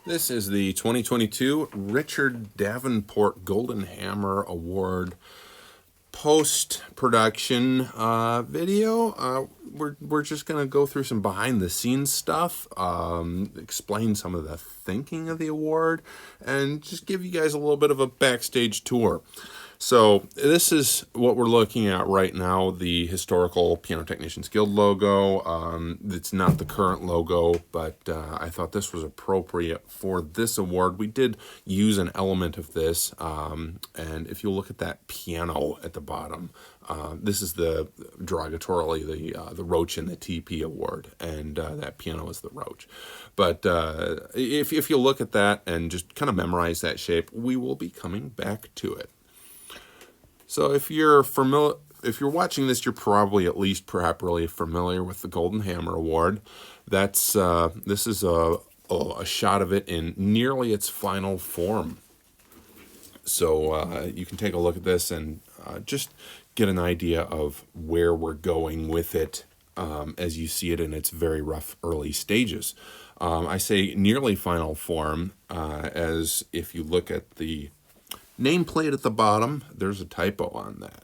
This is the 2022 Richard Davenport Golden Hammer Award post-production video. We're just going to go through some behind-the-scenes stuff, explain some of the thinking of the award, and just give you guys a little bit of a backstage tour. So this is what we're looking at right now, the historical Piano Technicians Guild logo. It's not the current logo, but I thought this was appropriate for this award. We did use an element of this, and if you look at that piano at the bottom, this is the derogatorily the Roach and the TP award, and that piano is the Roach. But if you look at that and just kind of memorize that shape, we will be coming back to it. So if you're watching this, you're probably at least properly familiar with the Golden Hammer Award. This is a shot of it in nearly its final form. So you can take a look at this and just get an idea of where we're going with it as you see it in its very rough early stages. I say nearly final form as if you look at the nameplate at the bottom, there's a typo on that.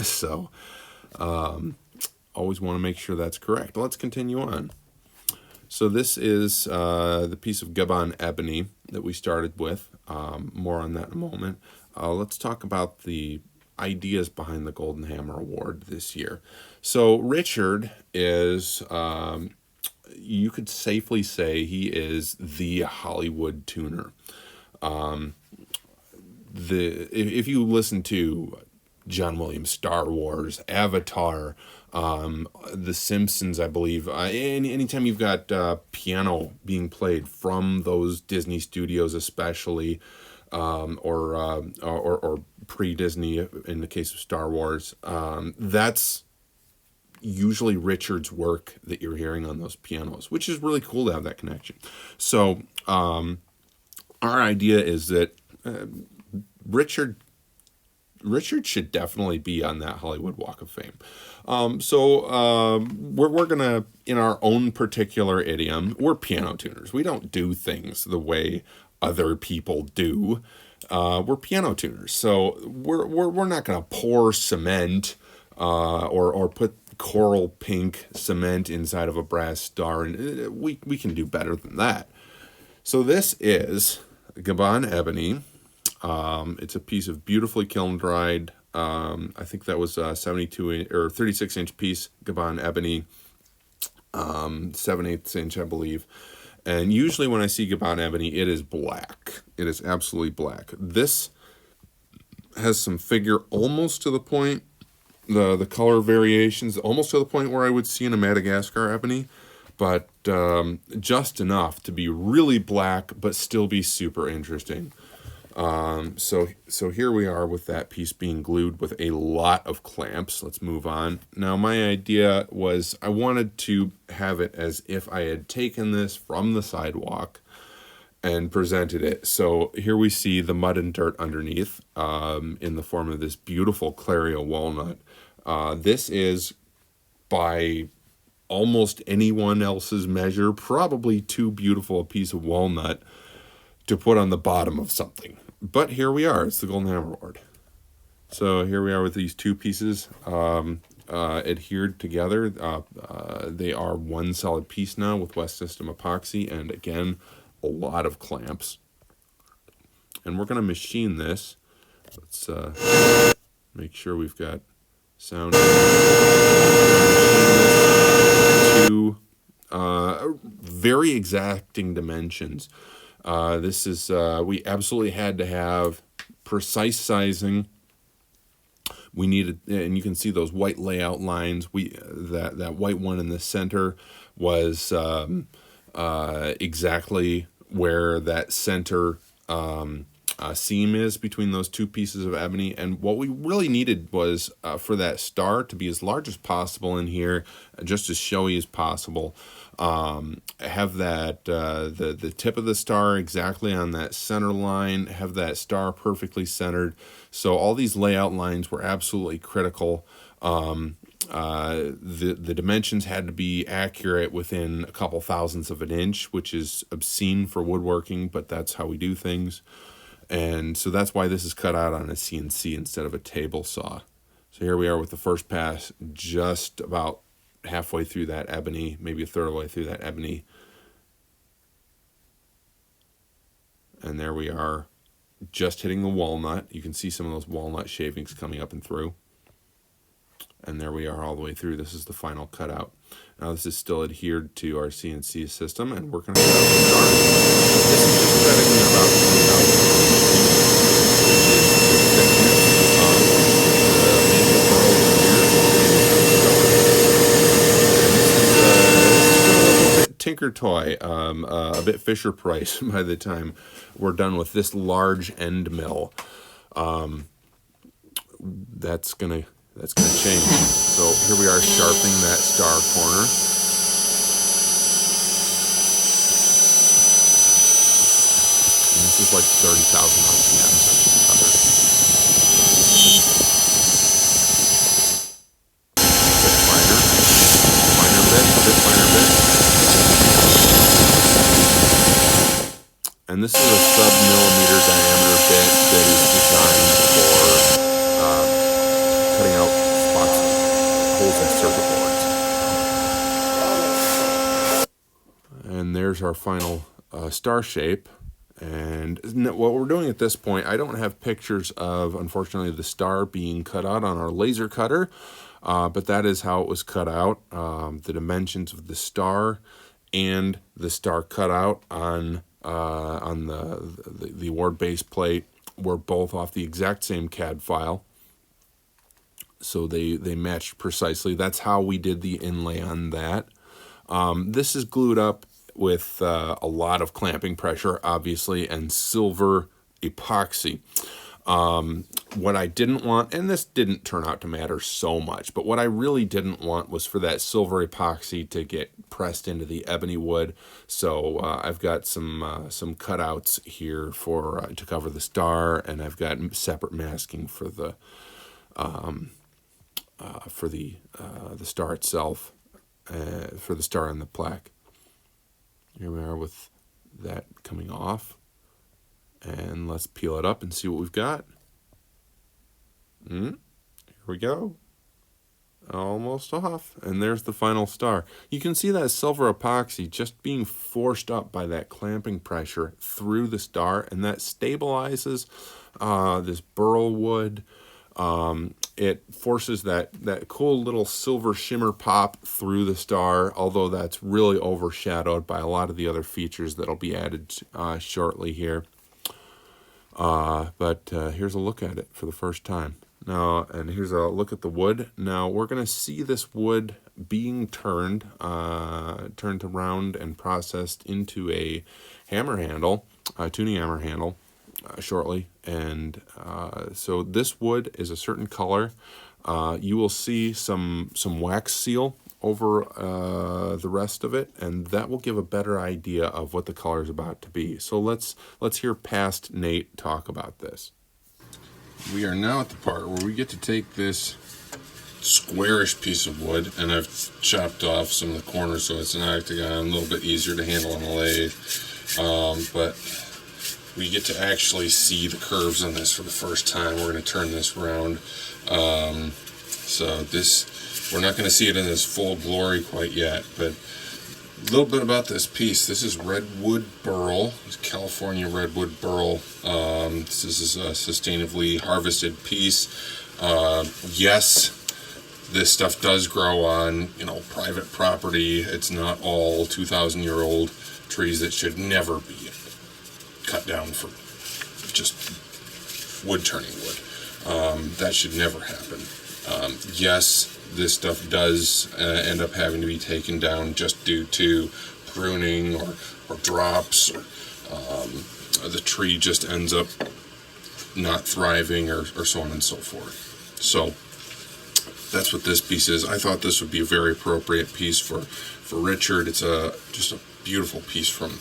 So always want to make sure that's correct. Let's continue on. So this is the piece of Gabon ebony that we started with. More on that in a moment. Let's talk about the ideas behind the Golden Hammer Award this year. So Richard is, you could safely say he is the Hollywood tuner. If you listen to John Williams' Star Wars, Avatar, The Simpsons, I believe, anytime you've got piano being played from those Disney studios, especially, or pre-Disney in the case of Star Wars, that's usually Richard's work that you're hearing on those pianos, which is really cool to have that connection. So our idea is that Richard should definitely be on that Hollywood Walk of Fame. We're gonna, in our own particular idiom, we're piano tuners. We don't do things the way other people do. We're piano tuners, so we're not gonna pour cement or put coral pink cement inside of a brass star, and we can do better than that. So this is Gabon ebony. It's a piece of beautifully kiln dried. I think that was 36 inch piece Gabon ebony, 7/8 inch, I believe. And usually when I see Gabon ebony, it is black. It is absolutely black. This has some figure almost to the point, the color variations almost to the point where I would see in a Madagascar ebony, but just enough to be really black but still be super interesting. So here we are with that piece being glued with a lot of clamps. Let's move on. Now my idea was I wanted to have it as if I had taken this from the sidewalk and presented it. So here we see the mud and dirt underneath in the form of this beautiful Clario walnut. This is, by almost anyone else's measure, probably too beautiful a piece of walnut to put on the bottom of something. But here we are. It's the Golden Hammer Award. So here we are with these two pieces adhered together. They are one solid piece now with West System epoxy, and again, a lot of clamps. And we're going to machine this. Let's make sure we've got sound. Two very exacting dimensions. This is, we absolutely had to have precise sizing. We needed, and you can see those white layout lines. That white one in the center was exactly where that center seam is between those two pieces of ebony. And what we really needed was for that star to be as large as possible in here, just as showy as possible. Have that the tip of the star exactly on that center line, have that star perfectly centered. So all these layout lines were absolutely critical. The dimensions had to be accurate within a couple thousandths of an inch, which is obscene for woodworking, but that's how we do things. And so that's why this is cut out on a CNC instead of a table saw. So here we are with the first pass, just about halfway through that ebony, maybe a third of the way through that ebony. And there we are, just hitting the walnut. You can see some of those walnut shavings coming up and through. And there we are all the way through. This is the final cutout. Now this is still adhered to our CNC system, and we're going to cut out the stars. This is just setting about 20,000 thickness. Tinker toy, a bit Fisher Price by the time we're done with this large end mill. That's gonna change. So here we are sharpening that star corner. And this is like 30,000 RPMs on this cutter. Bit finer bit. And this is a sub-millimeter diameter bit that is designed for cutting out spots, holes in circuit boards. And there's our final star shape. And what we're doing at this point, I don't have pictures of, unfortunately, the star being cut out on our laser cutter, but that is how it was cut out. The dimensions of the star and the star cutout on the award base plate were both off the exact same CAD file. So they matched precisely. That's how we did the inlay on that. This is glued up with a lot of clamping pressure, obviously, and silver epoxy. What I didn't want, and this didn't turn out to matter so much, but what I really didn't want was for that silver epoxy to get pressed into the ebony wood. So I've got some cutouts here to cover the star, and I've got separate masking for the star itself, for the star and the plaque. Here we are with that coming off. And let's peel it up and see what we've got. Here we go. Almost off. And there's the final star. You can see that silver epoxy just being forced up by that clamping pressure through the star, and that stabilizes this burl wood. It forces that cool little silver shimmer pop through the star, although that's really overshadowed by a lot of the other features that'll be added shortly here. But here's a look at it for the first time. Now, and here's a look at the wood. Now, we're going to see this wood being turned around and processed into a hammer handle, a tuning hammer handle, shortly. And so this wood is a certain color. You will see some wax seal over the rest of it, and that will give a better idea of what the color is about to be. So let's hear past Nate talk about this. We are now at the part where we get to take this squarish piece of wood, and I've chopped off some of the corners so it's an octagon, a little bit easier to handle on a lathe. But we get to actually see the curves on this for the first time. We're going to turn this around. So this, we're not going to see it in its full glory quite yet, but a little bit about this piece. This is redwood burl. It's California redwood burl. This is a sustainably harvested piece. Yes, this stuff does grow on, private property. It's not all 2,000-year-old trees that should never be cut down for just wood turning wood. That should never happen. Yes, this stuff does end up having to be taken down just due to pruning or drops, or the tree just ends up not thriving, or so on and so forth. So that's what this piece is. I thought this would be a very appropriate piece for Richard. It's just a beautiful piece from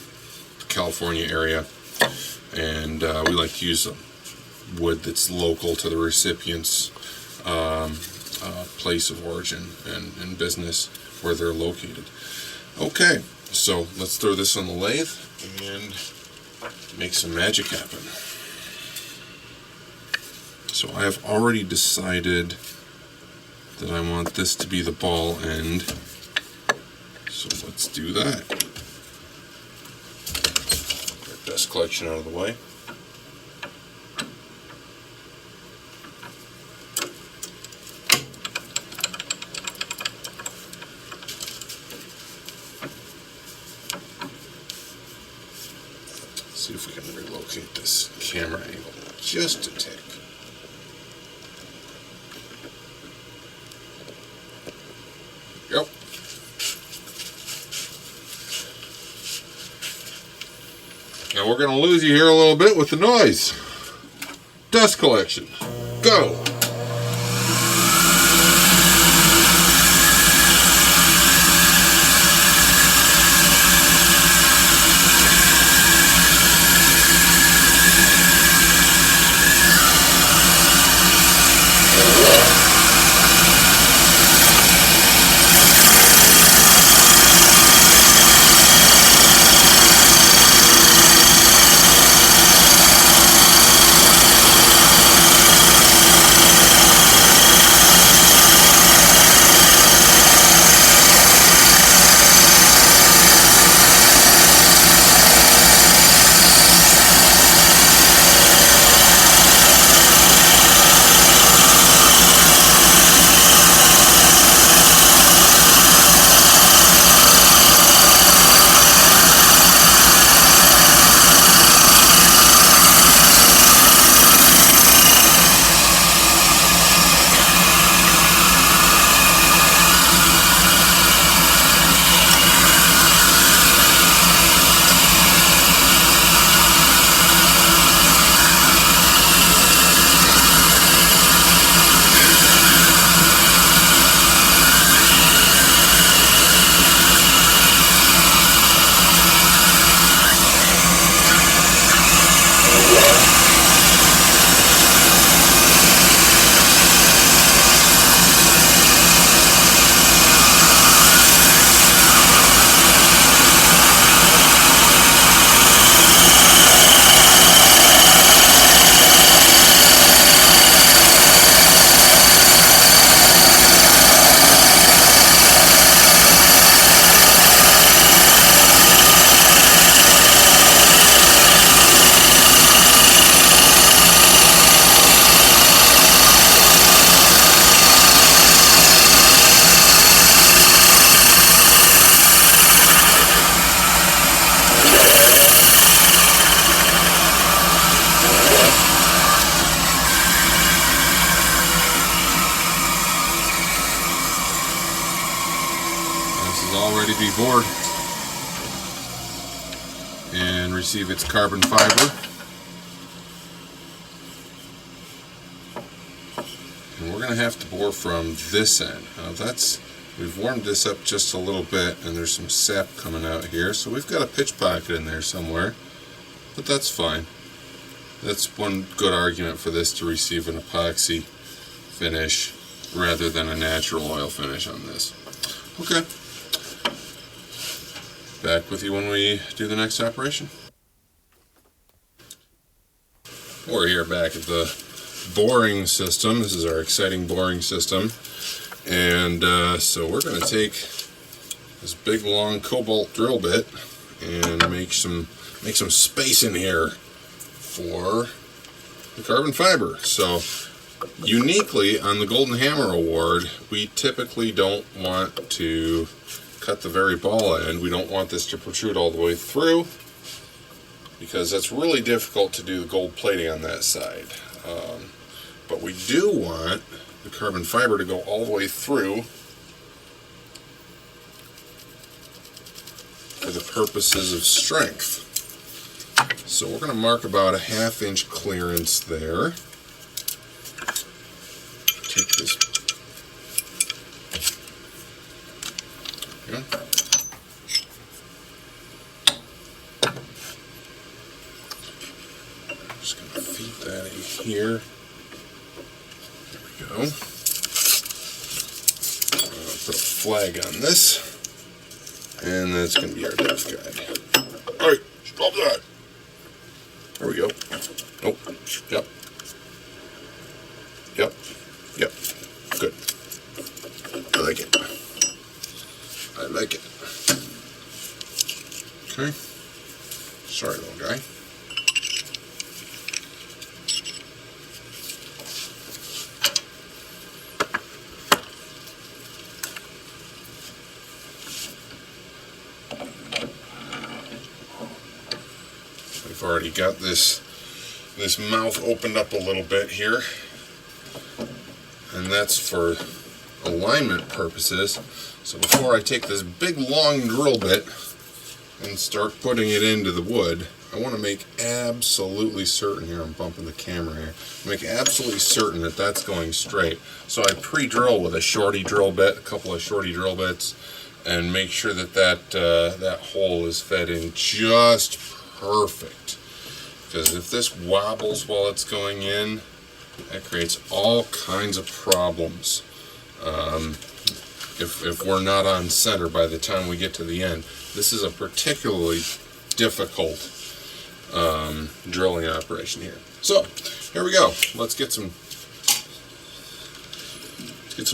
the California area, and we like to use wood that's local to the recipients. place of origin and business where they're located. Okay, so let's throw this on the lathe and make some magic happen. So I have already decided that I want this to be the ball end. So let's do that. Get our dust collection out of the way. See if we can relocate this camera angle just a tick. Yep. Now we're going to lose you here a little bit with the noise. Dust collection. Go! All ready to be bored and receive its carbon fiber. And we're going to have to bore from this end. Now we've warmed this up just a little bit and there's some sap coming out here, so we've got a pitch pocket in there somewhere, but that's fine. That's one good argument for this to receive an epoxy finish rather than a natural oil finish on this. Okay. Back with you when we do the next operation. We're here back at the boring system. This is our exciting boring system. And so we're going to take this big long cobalt drill bit and make some space in here for the carbon fiber. So uniquely on the Golden Hammer Award, we typically don't want to cut the very ball end. We don't want this to protrude all the way through because that's really difficult to do the gold plating on that side. But we do want the carbon fiber to go all the way through for the purposes of strength. So we're going to mark about a 1/2 inch clearance there. Take this. Yeah. Just going to feed that in here. There we go. put a flag on this, and that's going to be our depth guide. All right, stop that. There we go. Oh, yep. Yep. Yep. Good. I like it. I like it. Okay. Sorry, little guy. I've already got this mouth opened up a little bit here, and that's for alignment purposes. So before I take this big long drill bit and start putting it into the wood, I want to make absolutely certain here, I'm bumping the camera here, make absolutely certain that that's going straight. So I pre-drill with a shorty drill bit, a couple of shorty drill bits, and make sure that that hole is fed in just perfect. Because if this wobbles while it's going in, that creates all kinds of problems. If we're not on center by the time we get to the end. This is a particularly difficult drilling operation here. So here we go. Let's get some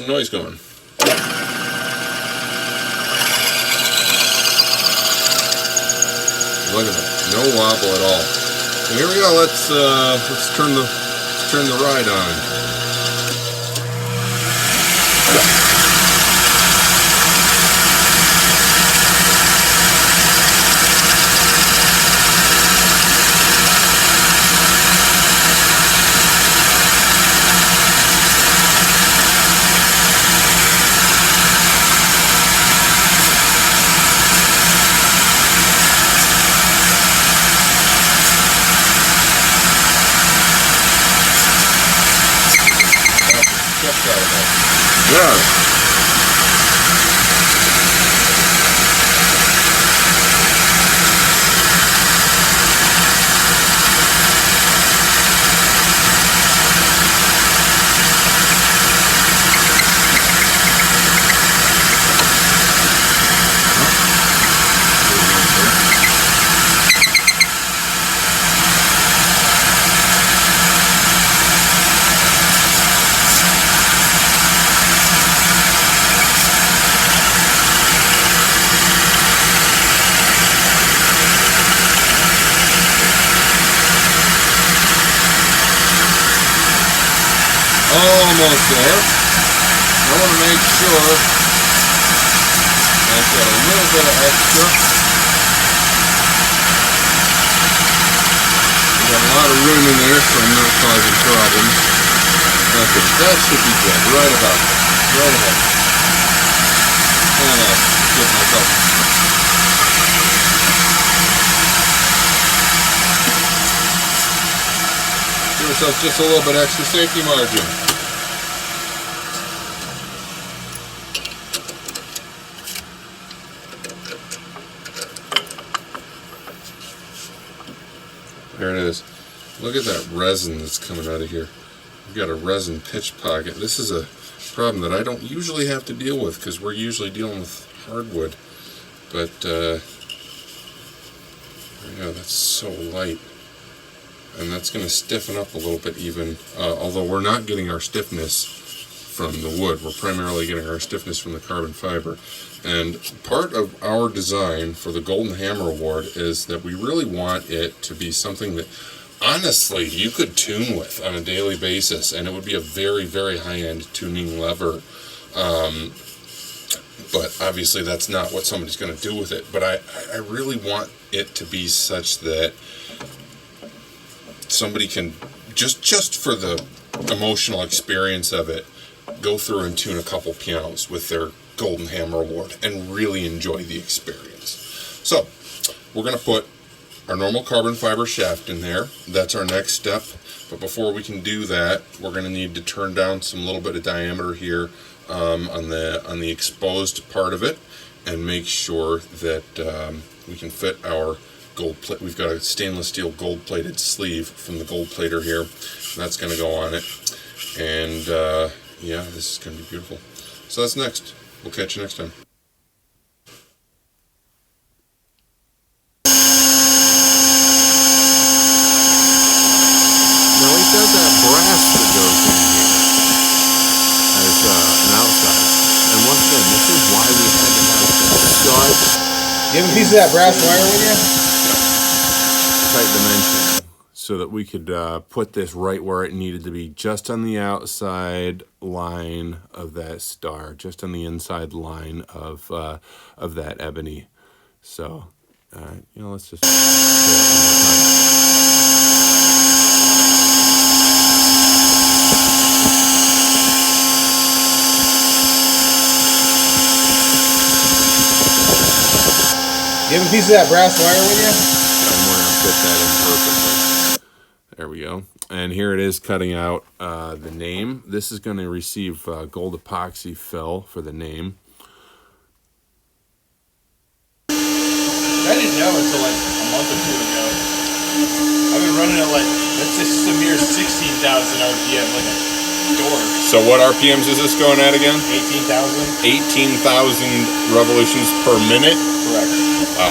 noise going. Look at that, no wobble at all. So here we go. Let's turn the ride on. Yeah. Almost there. I want to make sure I've got a little bit of extra. We've got a lot of room in there, so I'm not causing problems. Okay, that should be good. Right about there. Right about there. And I'll give myself. Give myself just a little bit extra safety margin. There it is. Look at that resin that's coming out of here. We've got a resin pitch pocket. This is a problem that I don't usually have to deal with because we're usually dealing with hardwood. But there you go, that's so light. And that's going to stiffen up a little bit even, although we're not getting our stiffness from the wood. We're primarily getting our stiffness from the carbon fiber. And part of our design for the Golden Hammer Award is that we really want it to be something that honestly you could tune with on a daily basis, and it would be a very, very high-end tuning lever. But obviously that's not what somebody's going to do with it. But I really want it to be such that somebody can, just for the emotional experience of it, go through and tune a couple pianos with their Golden Hammer Award and really enjoy the experience. So we're going to put our normal carbon fiber shaft in there. That's our next step. But before we can do that, we're going to need to turn down some little bit of diameter here on the exposed part of it, and make sure that we can fit our gold plate. We've got a stainless steel gold plated sleeve from the gold plater here. That's going to go on it, and yeah, this is going to be beautiful. So that's next. We'll catch you next time. Now we've got that brass that goes in here as an outside. And once again, this is why we had to have such... You have a piece of that brass wire with you? Tight dimension, so that we could put this right where it needed to be, just on the outside line of that star, just on the inside line of that ebony. So, let's just say it one more time. You have a piece of that brass wire with you? And we're going to fit that in perfectly. There we go. And here it is cutting out the name. This is going to receive gold epoxy fill for the name. I didn't know until like a month or two ago. I've been running at like, let's just a mere 16,000 RPM, like a door. So what RPMs is this going at again? 18,000. 18,000 revolutions per minute? Correct. Wow.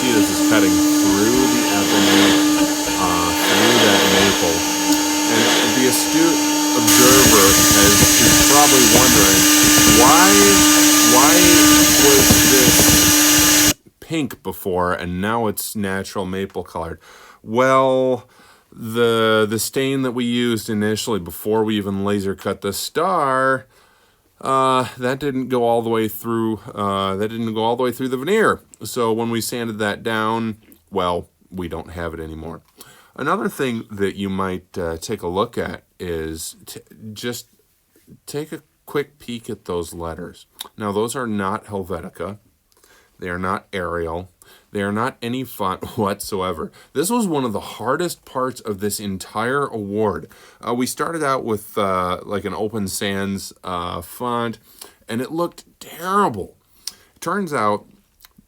This is cutting through the ebony, through that maple. And the astute observer is probably wondering, why was this pink before and now it's natural maple colored? Well, the stain that we used initially before we even laser cut the star, that didn't go all the way through. That didn't go all the way through the veneer. So when we sanded that down, well, we don't have it anymore. Another thing that you might take a look at is just take a quick peek at those letters. Now, those are not Helvetica. They are not Arial. They are not any font whatsoever. This was one of the hardest parts of this entire award. We started out with like an Open Sans font, and it looked terrible. It turns out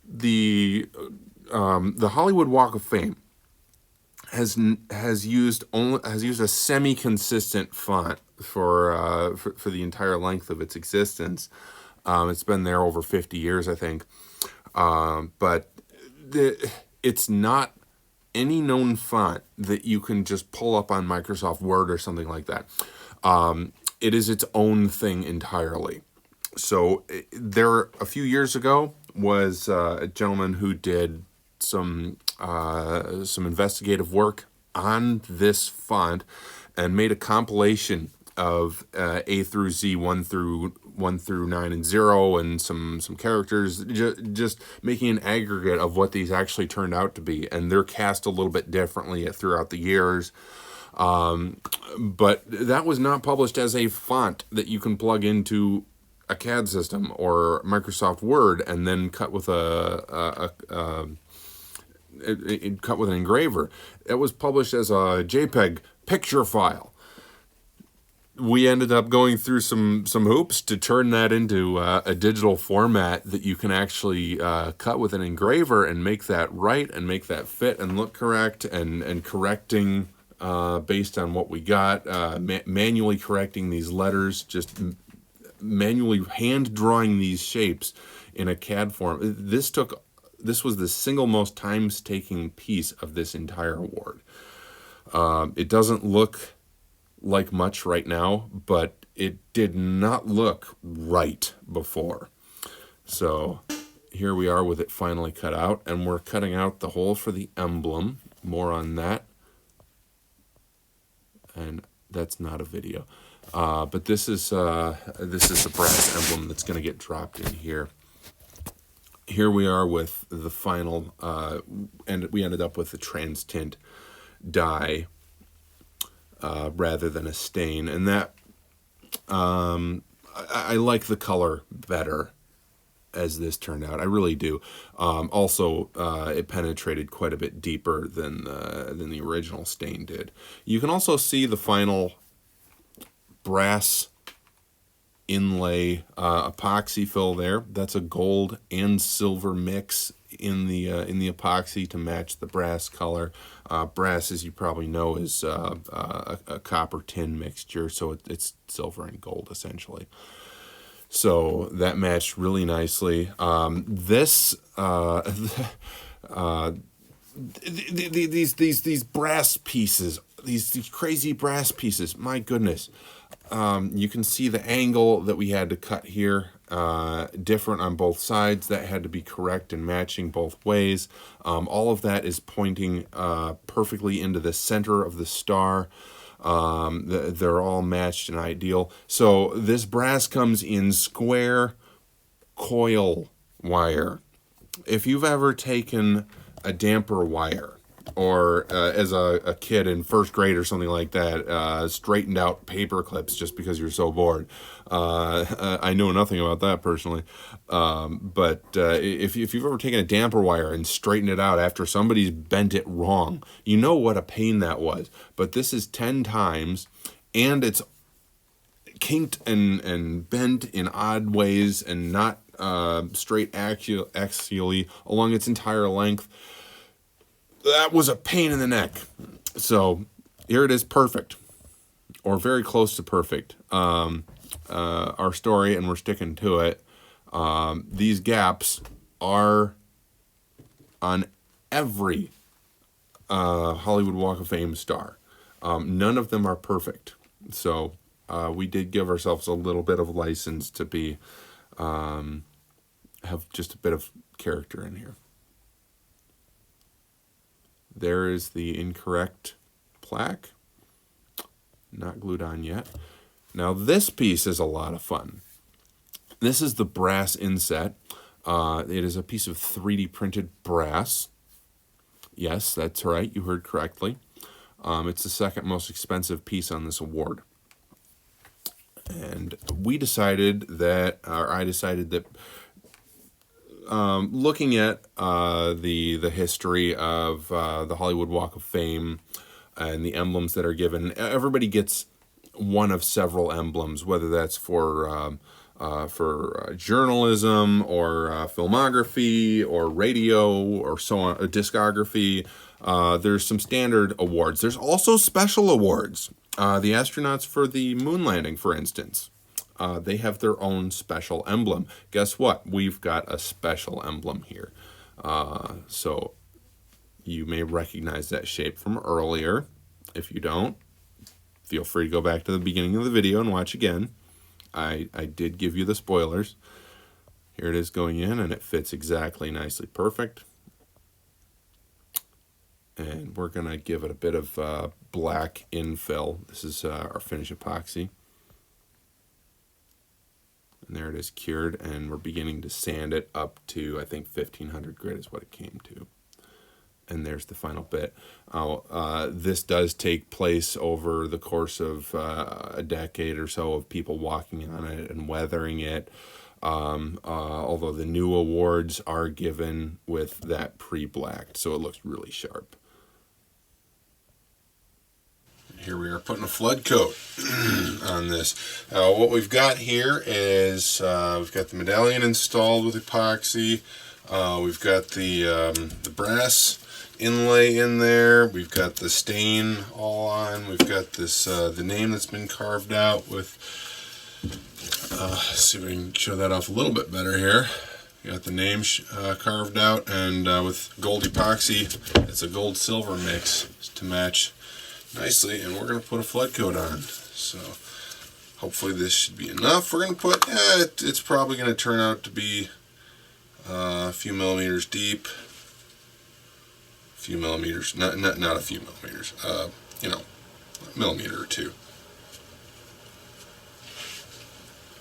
the Hollywood Walk of Fame has used a semi-consistent font for the entire length of its existence. It's been there over 50 years, I think. But it's not any known font that you can just pull up on Microsoft Word or something like that. It is its own thing entirely. So there, a few years ago, was a gentleman who did some investigative work on this font and made a compilation of A through Z, 1 through 9 and 0, and some characters, just making an aggregate of what these actually turned out to be. And they're cast a little bit differently throughout the years. But that was not published as a font that you can plug into a CAD system or Microsoft Word and then cut with an engraver. It was published as a JPEG picture file. We ended up going through some hoops to turn that into a digital format that you can actually cut with an engraver and make that right and make that fit and look correct, and correcting based on what we got, manually correcting these letters, just manually hand drawing these shapes in a CAD form. This was the single most time-taking piece of this entire award. It doesn't look like much right now, but it did not look right before. So here we are with it finally cut out, and we're cutting out the hole for the emblem. More on that. And that's not a video. But this is the brass emblem that's going to get dropped in here. Here we are with the final, and we ended up with a trans tint dye rather than a stain, and that I like the color better as this turned out. I really do. Also, it penetrated quite a bit deeper than the original stain did. You can also see the final brass inlay epoxy fill there. That's a gold and silver mix in the epoxy to match the brass color. Brass, as you probably know, is a copper tin mixture, so it's silver and gold essentially. So that matched really nicely. These brass pieces, these crazy brass pieces, my goodness. You can see the angle that we had to cut here, different on both sides. That had to be correct and matching both ways. All of that is pointing perfectly into the center of the star. They're all matched and ideal. So this brass comes in square coil wire. If you've ever taken a damper wire, or as a kid in first grade or something like that, straightened out paper clips just because you're so bored. I know nothing about that personally. But if you've ever taken a damper wire and straightened it out after somebody's bent it wrong, you know what a pain that was. But this is 10 times, and it's kinked and bent in odd ways and not straight axially along its entire length. That was a pain in the neck. So here it is, perfect, or very close to perfect. Our story, and we're sticking to it. These gaps are on every Hollywood Walk of Fame star. None of them are perfect. So we did give ourselves a little bit of license to be have just a bit of character in here. There is the incorrect plaque. Not glued on yet. Now this piece is a lot of fun. This is the brass inset. It is a piece of 3D printed brass. Yes, that's right. You heard correctly. It's the second most expensive piece on this award. And we decided that, or I decided that, looking at the history of the Hollywood Walk of Fame and the emblems that are given, everybody gets one of several emblems, whether that's for journalism or filmography or radio or so on, discography. There's some standard awards. There's also special awards. The astronauts for the moon landing, for instance. They have their own special emblem. Guess what? We've got a special emblem here. So you may recognize that shape from earlier. If you don't, feel free to go back to the beginning of the video and watch again. I did give you the spoilers. Here it is going in, and it fits exactly nicely perfect. And we're going to give it a bit of black infill. This is our finish epoxy. And there it is cured, and we're beginning to sand it up to, I think, 1500 grit is what it came to. And there's the final bit. This does take place over the course of a decade or so of people walking on it and weathering it. Although the new awards are given with that pre-blacked, so it looks really sharp. Here we are putting a flood coat on this. What we've got here is we've got the medallion installed with epoxy. We've got the brass inlay in there. We've got the stain all on. We've got this the name that's been carved out with. See if we can show that off a little bit better here. We got the name carved out, and with gold epoxy, it's a gold silver mix to match nicely, and we're going to put a flood coat on. So hopefully this should be enough. We're going to put, it's probably going to turn out to be a few millimeters deep. A few millimeters, not a few millimeters, you know, a millimeter or two.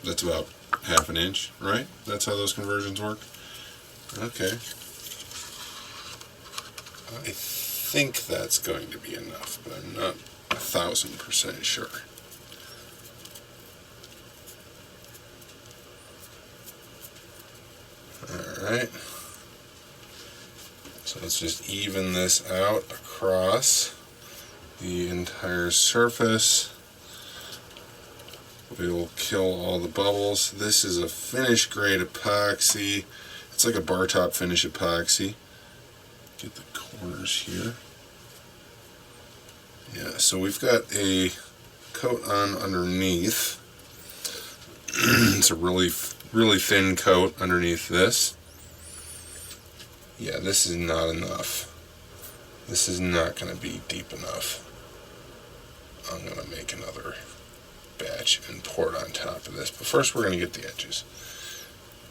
That's about half an inch, right? That's how those conversions work. Okay. I think that's going to be enough, but I'm not 1000% sure. Alright. So let's just even this out across the entire surface We'll kill all the bubbles. This is a finish grade epoxy. It's like a bar top finish epoxy. Get the corners here. Yeah, so we've got a coat on underneath. It's a really thin coat underneath this. Yeah, this is not enough. This is not going to be deep enough. I'm going to make another batch and pour it on top of this. But first we're going to get the edges.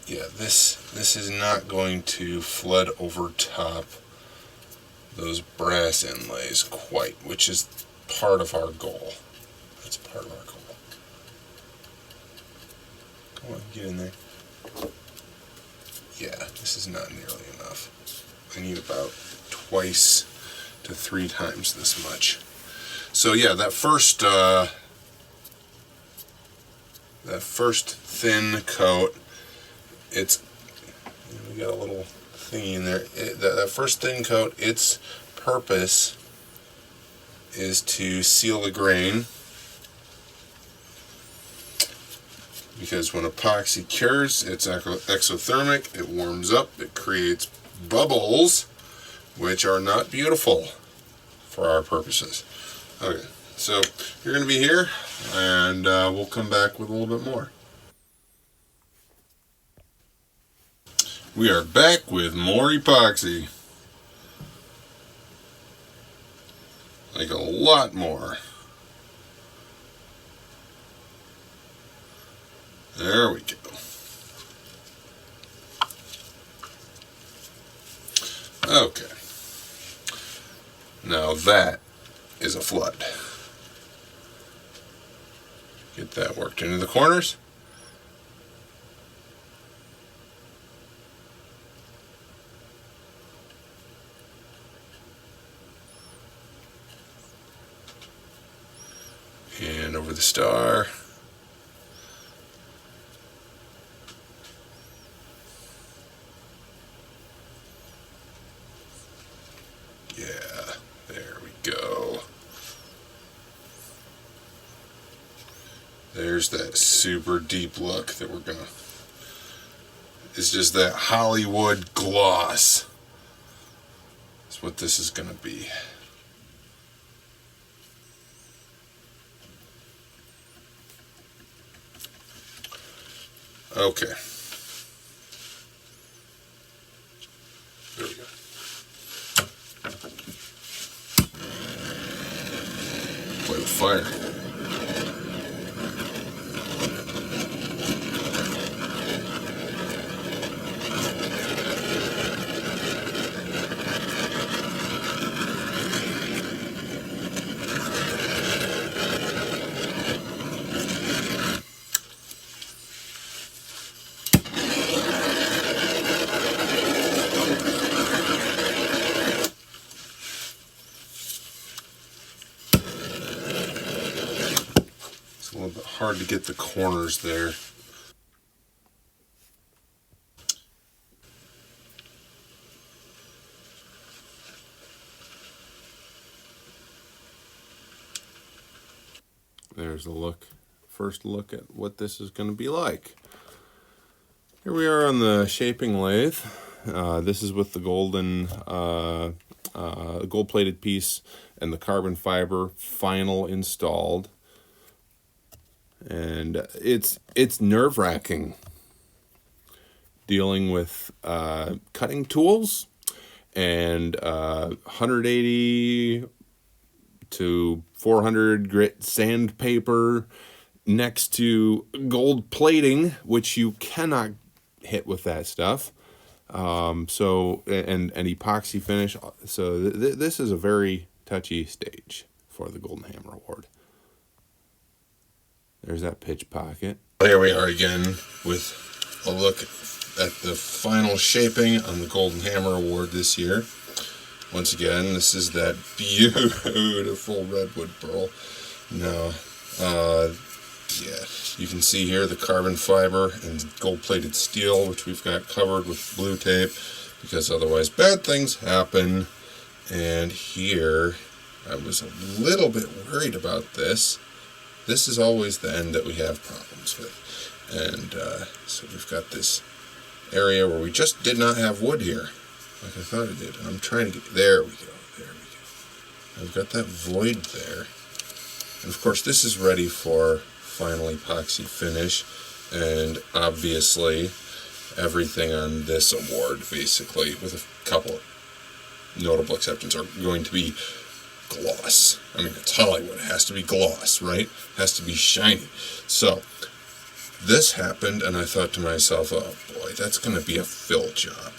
Yeah, this is not going to flood over top those brass inlays quite, which is part of our goal. That's part of our goal. Come on, get in there. Yeah, this is not nearly enough. I need about twice to 3 times this much. So yeah, that first thin coat, we got a little thingy in there. That first thin coat, its purpose is to seal the grain, because when epoxy cures, it's exothermic, it warms up, it creates bubbles, which are not beautiful for our purposes. Okay, so you're going to be here, and we'll come back with a little bit more. We are back with more epoxy. Like a lot more. There we go. Okay. Now that is a flood. Get that worked into the corners. And over the star. Yeah, there we go. There's that super deep look that we're gonna. It's just that Hollywood gloss. That's what this is gonna be. Okay. There we go. Play with fire. A little bit hard to get the corners there. There's a look, first look at what this is going to be like. Here we are on the shaping lathe. This is with the golden gold-plated piece and the carbon fiber final installed. And it's nerve-wracking dealing with cutting tools and 180 to 400 grit sandpaper next to gold plating, which you cannot hit with that stuff. So and epoxy finish. So this is a very touchy stage for the Golden Hammer Award. There's that pitch pocket. Here we are again with a look at the final shaping on the Golden Hammer Award this year. Once again, this is that beautiful redwood pearl. Now, yeah, you can see here the carbon fiber and gold-plated steel, which we've got covered with blue tape, because otherwise bad things happen. And here, I was a little bit worried about this. this is always the end that we have problems with. And so we've got this area where we just did not have wood here, like I thought it did. And I'm trying to get, there we go. I've got that void there. And of course this is ready for final epoxy finish. And obviously everything on this award, basically, with a couple of notable exceptions, are going to be gloss. I mean, it's Hollywood. It has to be gloss, right? It has to be shiny. So this happened, and I thought to myself, oh boy, that's going to be a fill job.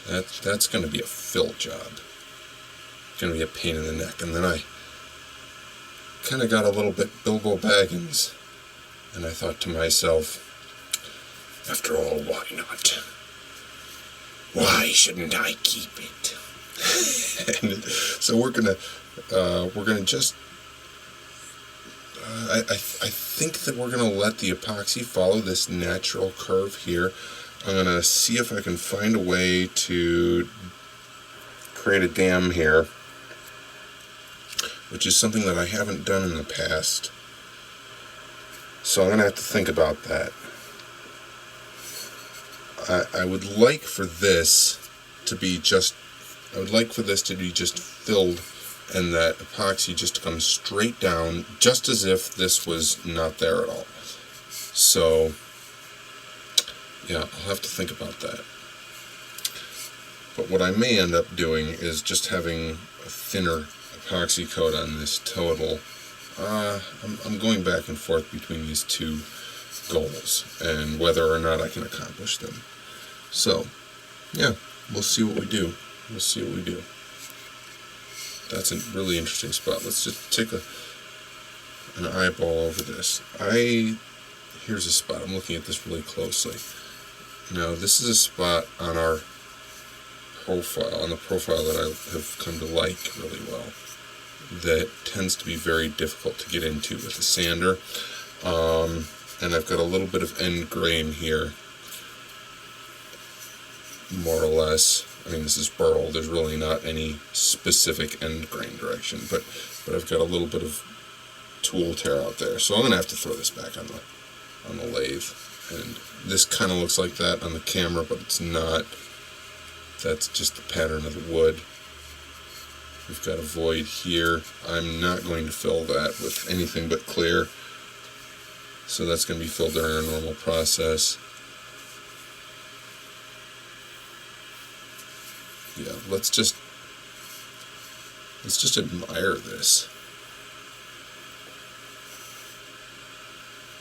That's going to be a fill job. It's going to be a pain in the neck. And then I kind of got a little bit Bilbo Baggins, and I thought to myself, after all, why not? Why shouldn't I keep it? And so we're gonna just. I think that we're gonna let the epoxy follow this natural curve here. I'm gonna see if I can find a way to create a dam here, which is something that I haven't done in the past. So I'm gonna have to think about that. I would like for this to be just. I would like for this to be just filled, and that epoxy just to come straight down, just as if this was not there at all. So, yeah, I'll have to think about that. But what I may end up doing is just having a thinner epoxy coat on this total. I'm going back and forth between these two goals and whether or not I can accomplish them. So, yeah, we'll see what we do. We'll see what we do. That's a really interesting spot. Let's just take an eyeball over this. Here's a spot. I'm looking at this really closely. Now, this is a spot on our profile, on the profile that I have come to like really well, that tends to be very difficult to get into with the sander. And I've got a little bit of end grain here, more or less. I mean, this is burl. There's really not any specific end grain direction, but I've got a little bit of tool tear out there. So I'm going to have to throw this back on the lathe. And this kind of looks like that on the camera, but it's not. That's just the pattern of the wood. We've got a void here. I'm not going to fill that with anything but clear. So that's going to be filled during our normal process. Yeah, let's just admire this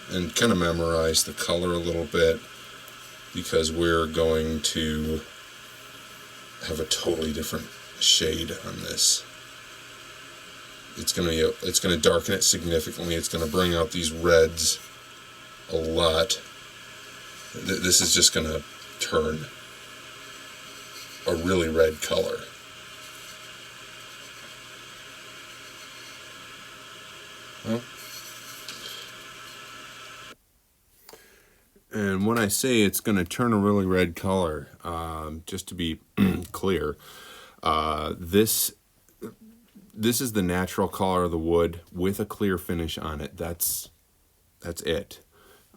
and kind of memorize the color a little bit, because we're going to have a totally different shade on this. It's going to darken it significantly. It's going to bring out these reds a lot. This is just going to turn a really red color. Well, and when I say it's going to turn a really red color, just to be clear, this is the natural color of the wood with a clear finish on it. That's it.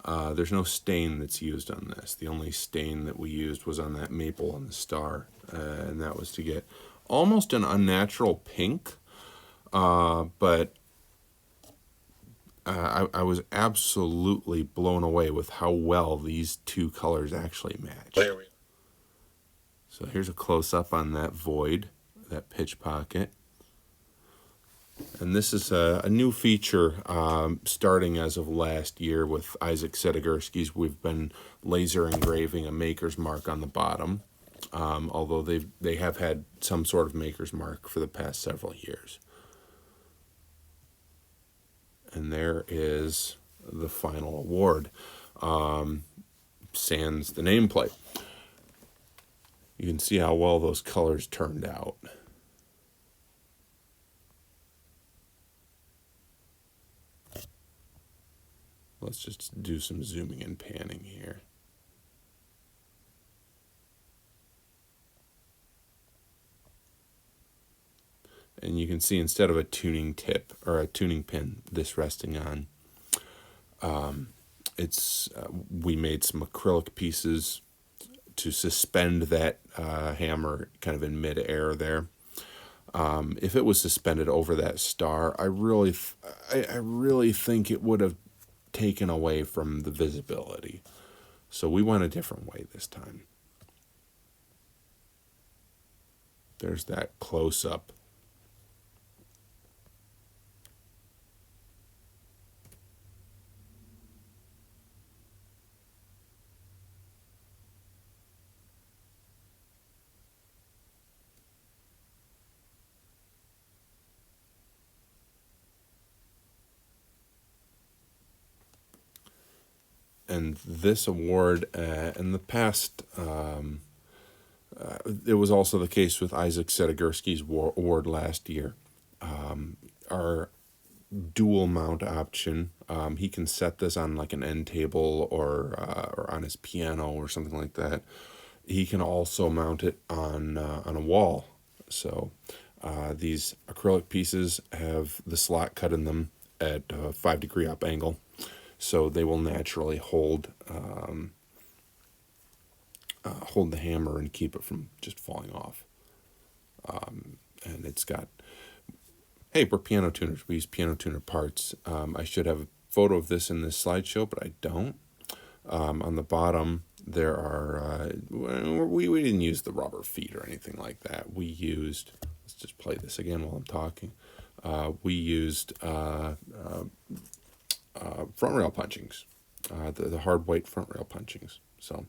There's no stain that's used on this. The only stain that we used was on that maple on the star, and that was to get almost an unnatural pink, but I was absolutely blown away with how well these two colors actually match. There we go. So here's a close-up on that void, that pitch pocket. And this is a new feature starting as of last year with Isaac Sedigurski's. We've been laser engraving a maker's mark on the bottom, although they have had some sort of maker's mark for the past several years. And there is the final award, sans the nameplate. You can see how well those colors turned out. Let's just do some zooming and panning here. And you can see instead of a tuning tip or a tuning pin this resting on, we made some acrylic pieces to suspend that hammer kind of in mid-air there. If it was suspended over that star, I really think it would have taken away from the visibility. So we went a different way this time. There's that close-up. And this award, in the past, it was also the case with Isaac Sedegurski's award last year. Our dual mount option, he can set this on like an end table or on his piano or something like that. He can also mount it on a wall. So these acrylic pieces have the slot cut in them at a 5-degree up angle, so they will naturally hold the hammer and keep it from just falling off. And it's got, hey, we're piano tuners. We use piano tuner parts. I should have a photo of this in this slideshow, but I don't. On the bottom, there are, we didn't use the rubber feet or anything like that. We used, let's just play this again while I'm talking. We used front rail punchings, the hard weight front rail punchings. So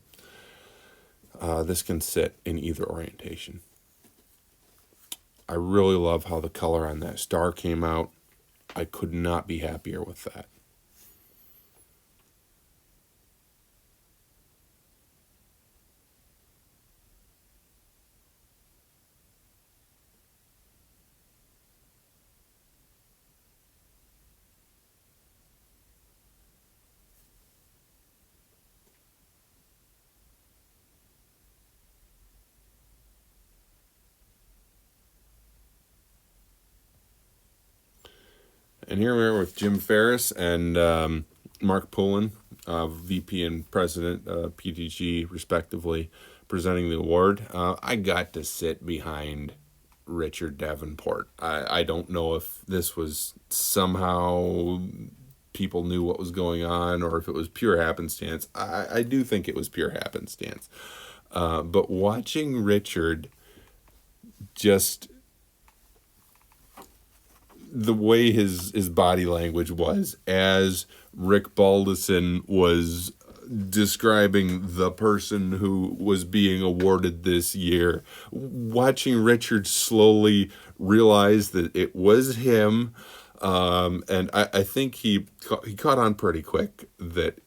this can sit in either orientation. I really love how the color on that star came out. I could not be happier with that. And here we are with Jim Ferris and Mark Pullen, VP and President, PTG, respectively, presenting the award. I got to sit behind Richard Davenport. I don't know if this was somehow people knew what was going on or if it was pure happenstance. I do think it was pure happenstance. But watching Richard just, the way his body language was as Rick Balduson was describing the person who was being awarded this year, watching Richard slowly realize that it was him, and I think he caught on pretty quick that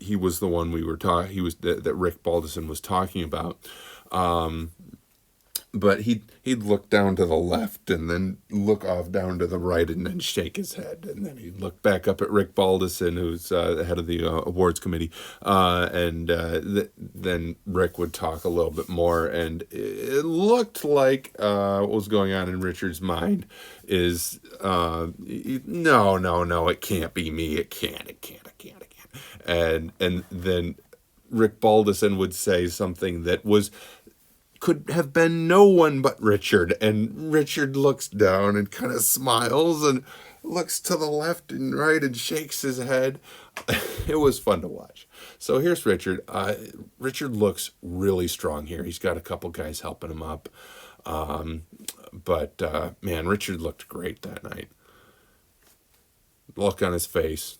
he was the one we were talking. That Rick Balduson was talking about. But he'd look down to the left and then look off down to the right and then shake his head. And then he'd look back up at Rick Balduson, who's the head of the awards committee. Then Rick would talk a little bit more. And it looked like what was going on in Richard's mind is, no, it can't be me. It can't. And then Rick Balduson would say something that could have been no one but Richard, and Richard looks down and kind of smiles and looks to the left and right and shakes his head. It was fun to watch. So here's Richard. Richard looks really strong here. He's got a couple guys helping him up. But man, Richard looked great that night. Look on his face.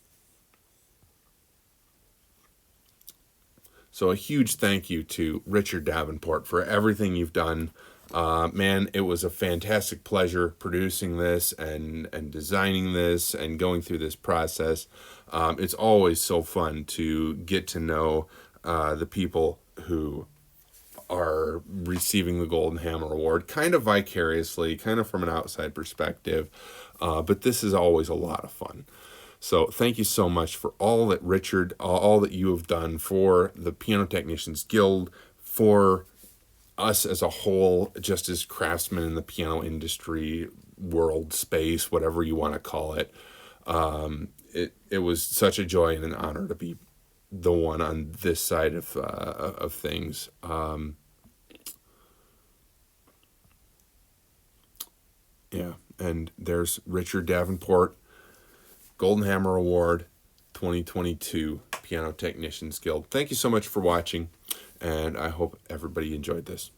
So a huge thank you to Richard Davenport for everything you've done. Man, it was a fantastic pleasure producing this and designing this and going through this process. It's always so fun to get to know the people who are receiving the Golden Hammer Award, kind of vicariously, kind of from an outside perspective. But this is always a lot of fun. So thank you so much for all that Richard, all that you have done for the Piano Technicians Guild, for us as a whole, just as craftsmen in the piano industry, world, space, whatever you want to call it, it was such a joy and an honor to be the one on this side of things. Yeah, and there's Richard Davenport, Golden Hammer Award, 2022 Piano Technicians Guild. Thank you so much for watching, and I hope everybody enjoyed this.